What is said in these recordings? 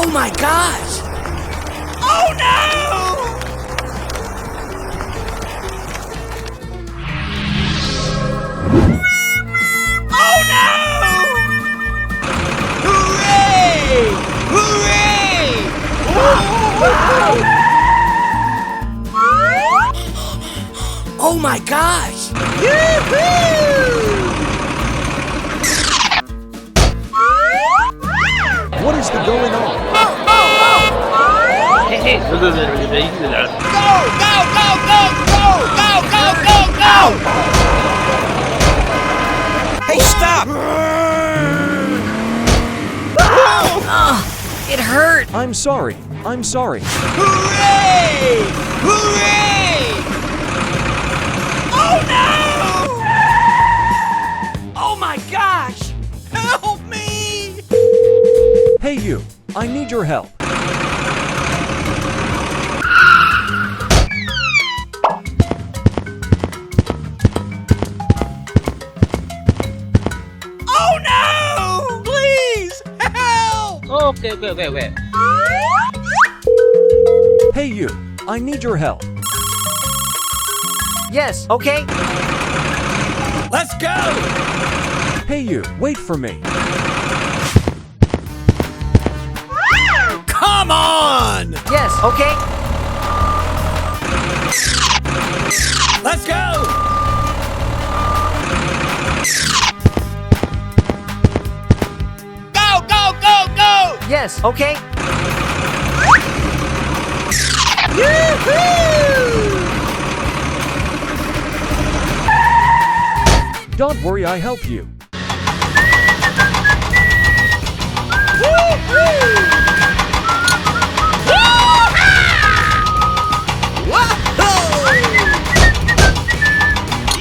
Oh my gosh! Oh no! Oh no! Hooray! Hooray! Oh my gosh! What is the going on? Hey, Go! Go! Go! Go! Go! Go! Go! Go! Hey, stop! It hurt! I'm sorry. I'm sorry. Hooray! Hooray! Oh no! Oh my gosh! Help me! Hey you, I need your help. Oh no! Please, help! Okay. Hey you, I need your help. Yes, okay. Let's go! Hey you, wait for me. Come on! Yes, okay. Let's go! Go, go, go, go! Yes, okay. Don't worry, I help you.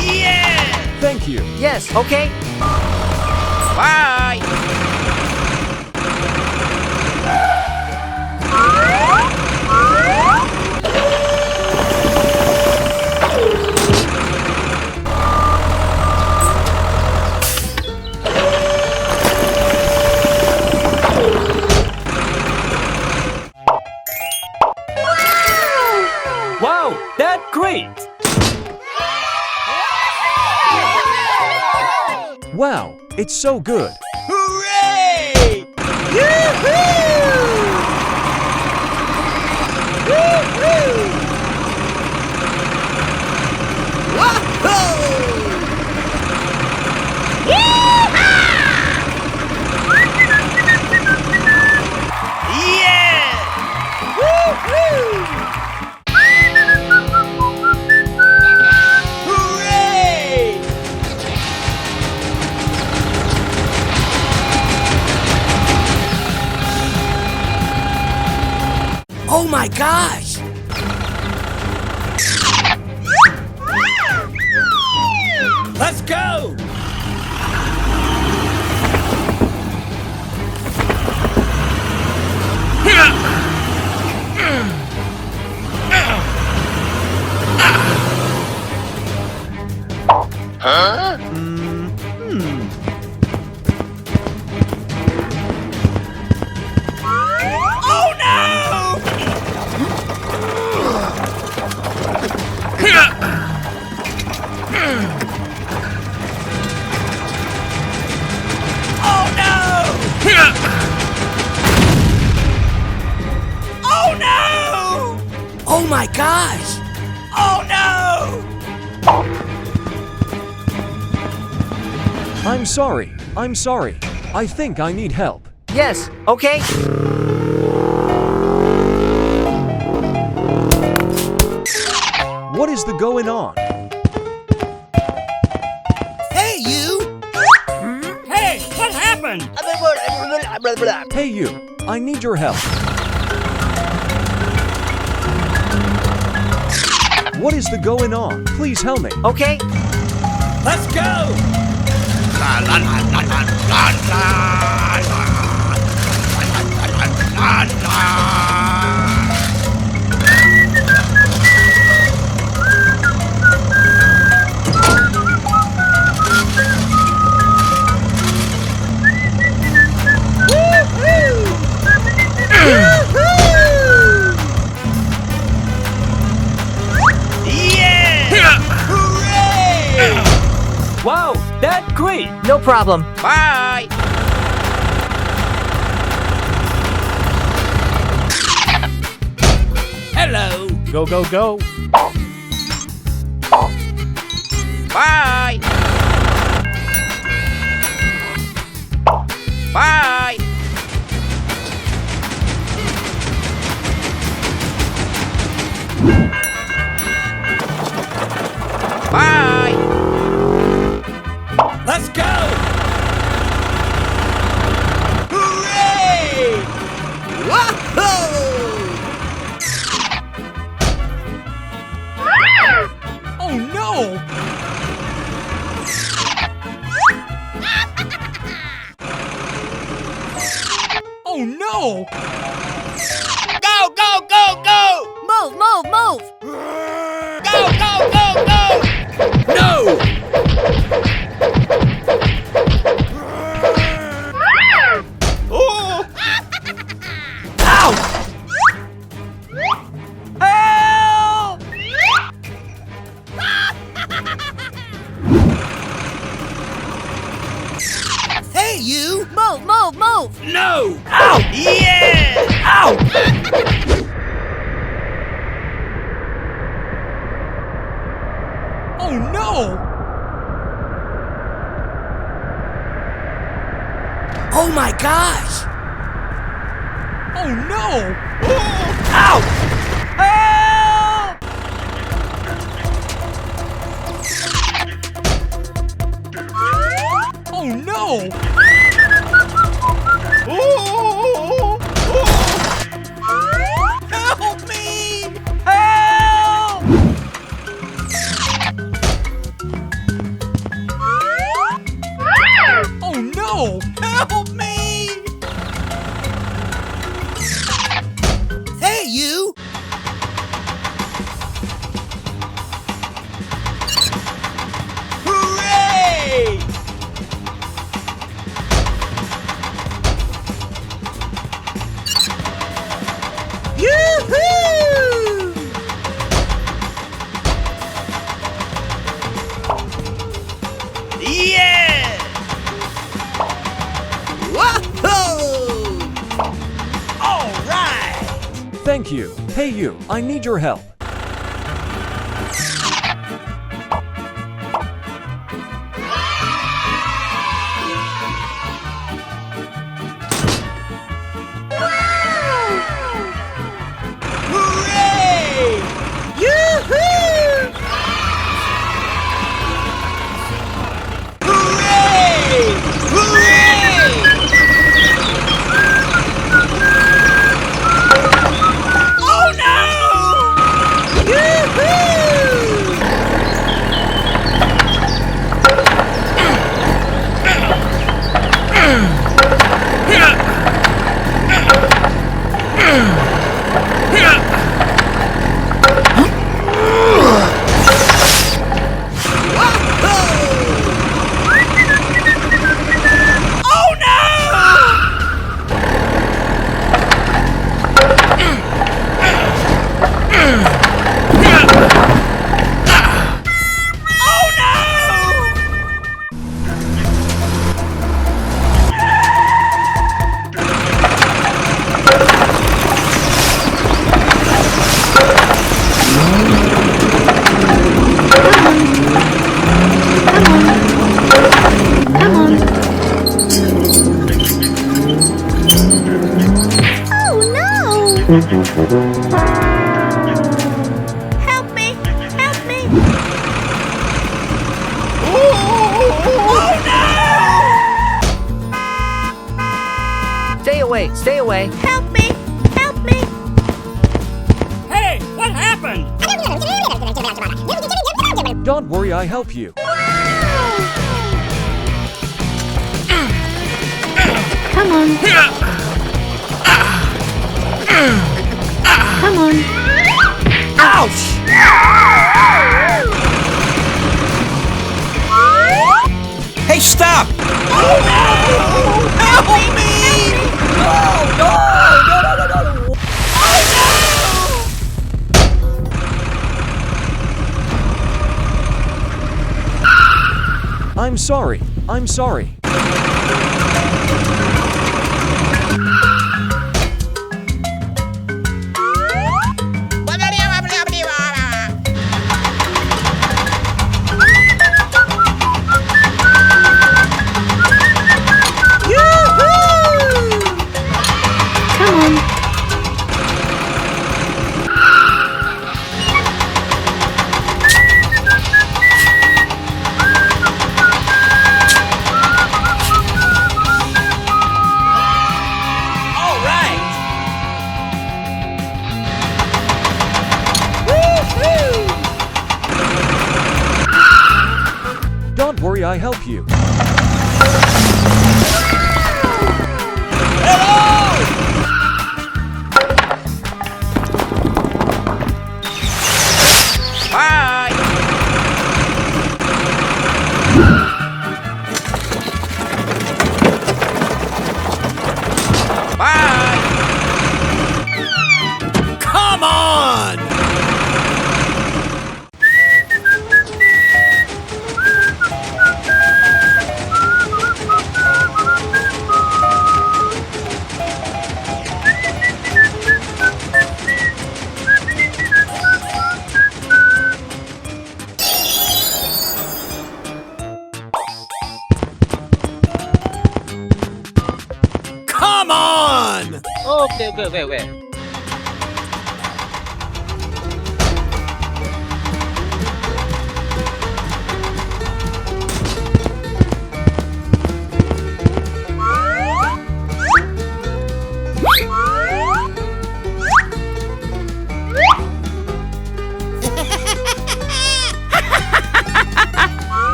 Yeah! Thank you. Yes, okay. Bye! Wow, that's great. Wow, it's so good. Hooray! Yoo-hoo! Woo-hoo! Wahoo! Yeah! Woo-hoo! Hooray! Oh my gosh! Let's go! Oh no! Oh no! Oh no! Oh my gosh! Oh no! I'm sorry. I'm sorry. I think I need help. Yes, okay. What is the going on? Hey you! Hey, what happened? Hey you, I need your help. What is the going on? Please help me. Okay. Let's go! Great. No problem. Bye. Hello. Go, go, go. Bye. Bye. Bye. Let's go. Hooray! Whoa! Oh no! Oh no! Go, go, go, go! Move, move, move! Go, go, go, go! No! Oh! Ow! Help! Hey, you! Move, move, move! No! Ow! Yeah! Ow! Oh no! Oh my gosh! Oh no! Ow! Help! Oh no! Help me! Help! Oh no! Help me! Hey, you! Hooray! Yoo-hoo! Yeah! Whoa! All right! Thank you. Hey you, I need your help. Hooray! Yoo-hoo! Hooray! Hooray! Oh no! Yoo-hoo! Oh no! Oh no! Oh no! Help me! Help me! Oh no! Stay away. Stay away. Help me! Help me! Hey, what happened? Don't worry, I help you. Come on! Come on! Ouch! Hey, stop! Oh no! Help me! No! No! Oh no! I'm sorry. I'm sorry. Come on. All right. Don't worry, I help you. Bye. Bye. Come on. Come on. Okay.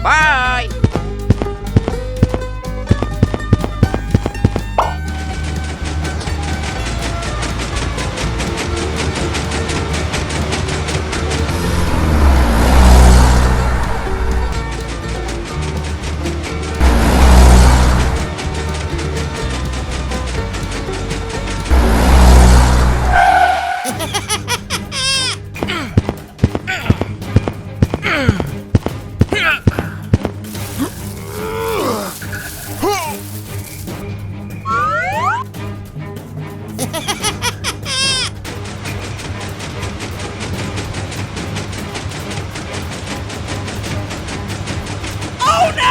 Bye. Oh no!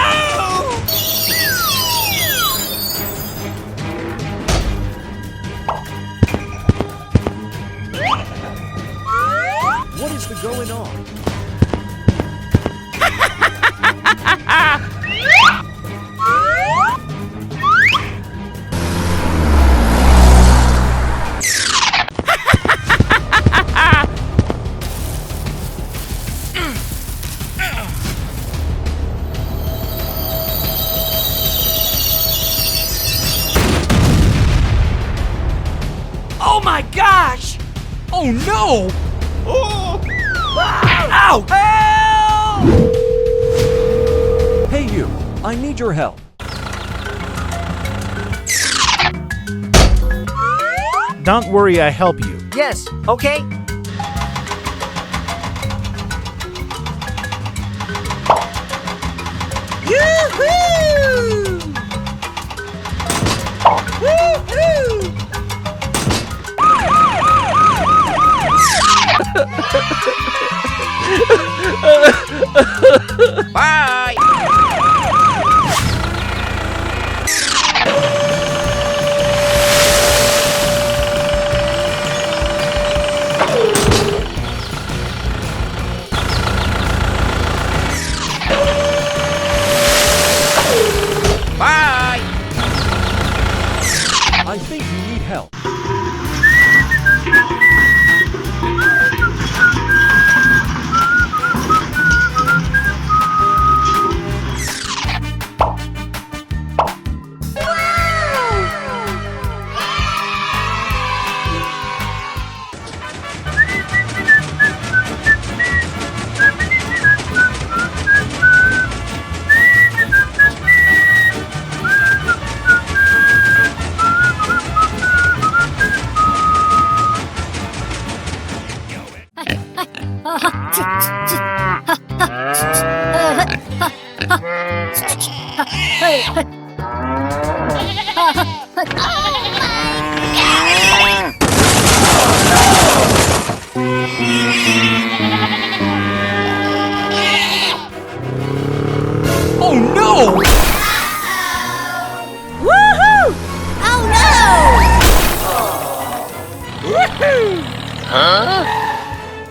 What is the going on? Oh my gosh! Oh no! Oh! Ow! Help! Hey you, I need your help. Don't worry, I help you. Yes, okay. Yoo-hoo! Woo-hoo! Bye! Bye! I think you need help. Oh no! Woohoo! Oh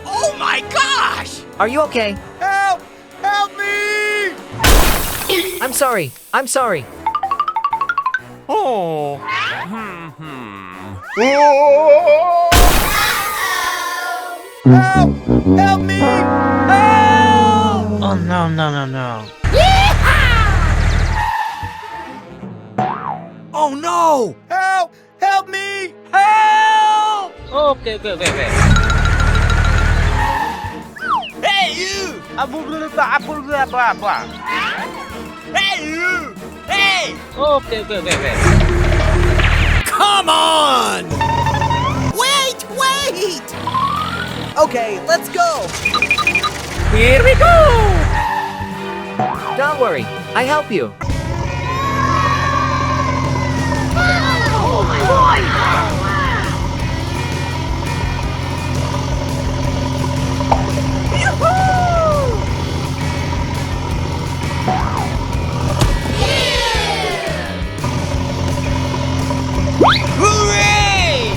Oh my gosh! Are you okay? Help! Help me! I'm sorry. I'm sorry. Oh. Help! Help me! Help! Oh, no, no, no, no. Oh no! Help! Help me! Help! Okay. Hey you! Hey you! Hey! Okay. Come on! Wait! Okay, let's go! Here we go! Don't worry. I help you. Hooray!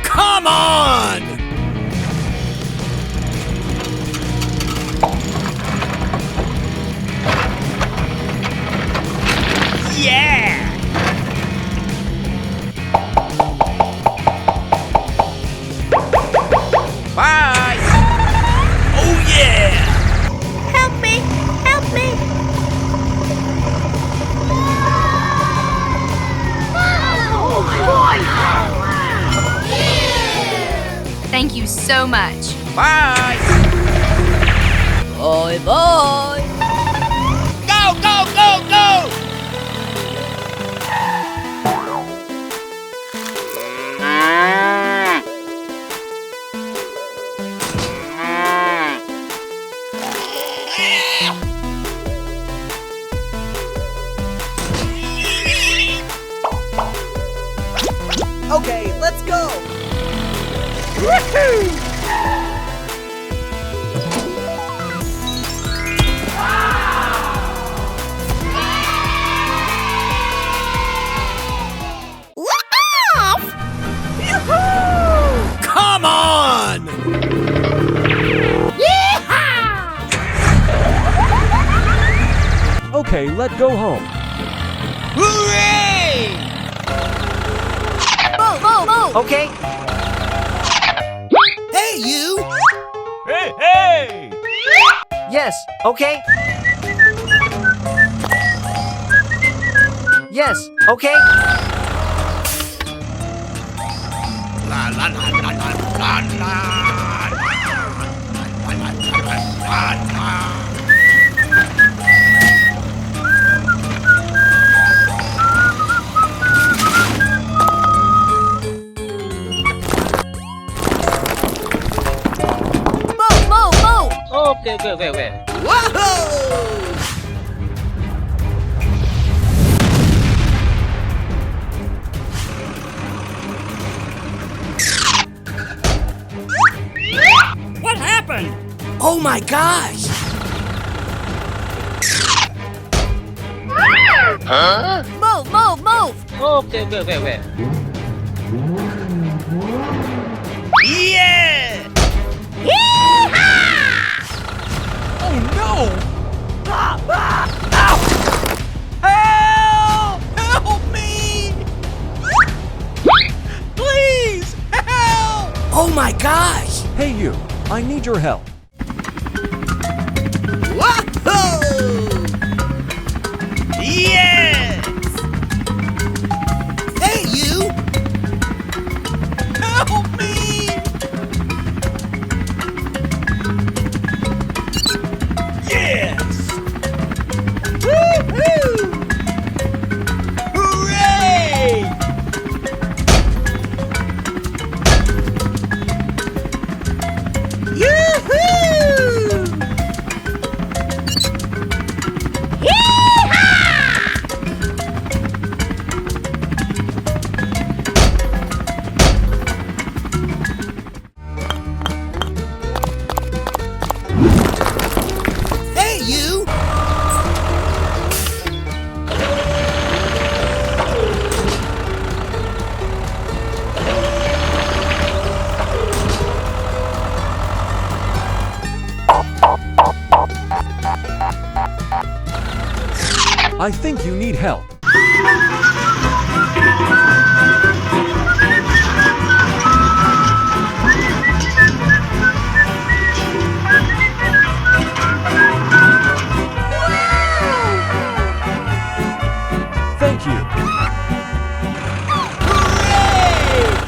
Come on! Yeah! Bye! Oh yeah! Help me! Help me! Thank you so much. Bye! Bye bye! Go, go, go, go! Okay, let's go! Woohoo! Come on! Okay, let's go home. Hooray! Okay? Hey, you! Hey, hey! Yes. Okay? Yes. Okay? La la la la la la la. Okay. Whoa! What happened? Oh my gosh! Move! Okay. Yeah! Oh no! Ow! Help! Help me! Please! Help! Oh my gosh! Hey, you. I need your help. Whoa! Yes! Hey, you! Help me! I think you need help.